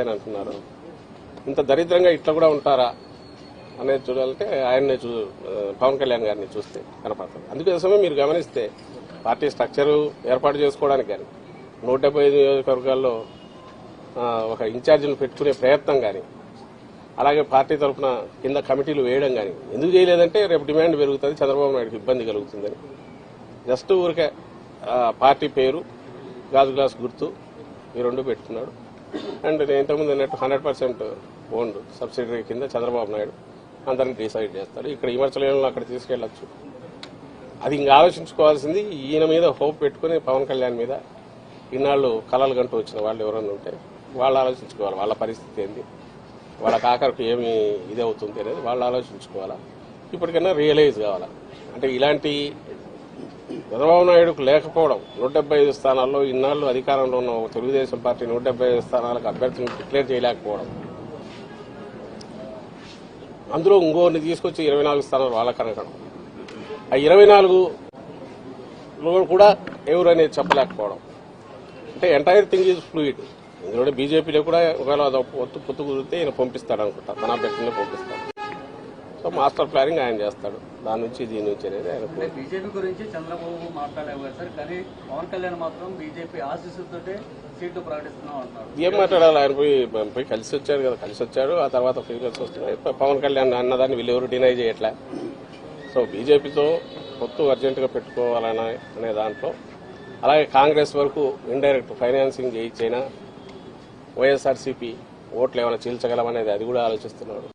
అని అంటున్నారు. ఇంత దరిద్రంగా ఇట్లా కూడా ఉంటారా అనేది చూడాలంటే ఆయన్నే పవన్ కళ్యాణ్ గారిని చూస్తే కనపడుతుంది. అందుకోసమే మీరు గమనిస్తే పార్టీ స్ట్రక్చరు ఏర్పాటు చేసుకోవడానికి కానీ 175 నియోజకవర్గాల్లో ఒక ఇన్ఛార్జిని పెట్టుకునే ప్రయత్నం కానీ అలాగే పార్టీ తరఫున కింద కమిటీలు వేయడం కానీ ఎందుకు చేయలేదంటే రేపు డిమాండ్ పెరుగుతుంది, చంద్రబాబు నాయుడుకి ఇబ్బంది కలుగుతుందని జస్ట్ ఊరికే పార్టీ పేరు గాజు గ్లాస్ గుర్తు ఈ రెండు పెట్టుకున్నాడు. అండ్ నేను ఇంతకుముందు అన్నట్టు 100% ఓన్డ్ సబ్సిడరీ కింద చంద్రబాబు నాయుడు అందరినీ డిసైడ్ చేస్తాడు. ఇక్కడ విమర్శలను అక్కడ తీసుకెళ్లొచ్చు. అది ఇంకా ఆలోచించుకోవాల్సింది ఈయన మీద హోప్ పెట్టుకుని పవన్ కళ్యాణ్ మీద ఇన్నాళ్ళు కలలు గంటూ వచ్చిన వాళ్ళు ఎవరన్నా ఉంటే వాళ్ళు ఆలోచించుకోవాలి. వాళ్ళ పరిస్థితి ఏంది, వాళ్ళకి ఆఖరికి ఏమి ఇదవుతుంది అనేది వాళ్ళు ఆలోచించుకోవాలా. ఇప్పటికైనా రియలైజ్ కావాలా. అంటే ఇలాంటి చంద్రబాబు నాయుడుకు లేకపోవడం 175 స్థానాల్లో ఇన్నాళ్లు అధికారంలో ఉన్న తెలుగుదేశం పార్టీ 175 స్థానాలకు అభ్యర్థులను డిక్లేర్ చేయలేకపోవడం, అందులో ఇంకోరిని తీసుకొచ్చి 24 స్థానాలు వాళ్ళ కనకడం, ఆ 24లో కూడా ఎవరు అనేది చెప్పలేకపోవడం. అంటే ఎంటైర్ థింగ్ ఈజ్ ఫ్లూయిడ్. ఇందులో బీజేపీలో కూడా ఒకవేళ పొత్తు కుదిరితే ఈయన పంపిస్తాడు అనుకుంటా, తన అభ్యర్థులనే పంపిస్తాడు. సో మాస్టర్ ప్లానింగ్ ఆయన చేస్తాడు, దాని నుంచి దీని నుంచి అనేది ఆయన. బీజేపీ గురించి చంద్రబాబు మాట్లాడేవారు సార్, కానీ పవన్ కళ్యాణ్ మాత్రం బీజేపీ ఆశీస్సులతో సీట్లు ప్రకటిస్తున్నాం అంటున్నారు. ఏం మాట్లాడాలి, ఆయన పోయి కలిసి వచ్చాడు కదా, కలిసి వచ్చాడు. ఆ తర్వాత ఫిగర్స్ వస్తున్నాయి. పవన్ కళ్యాణ్ అన్నదాన్ని వీళ్ళెవరు డినై చేయట్లే. సో బీజేపీతో పొత్తు అర్జెంటుగా పెట్టుకోవాలనే దాంట్లో, అలాగే కాంగ్రెస్ వరకు ఇండైరెక్ట్ ఫైనాన్సింగ్ చేయించైనా వైఎస్ఆర్సీపీ ఓట్లు ఏమైనా చీల్చగలమనేది అది కూడా ఆలోచిస్తున్నాడు.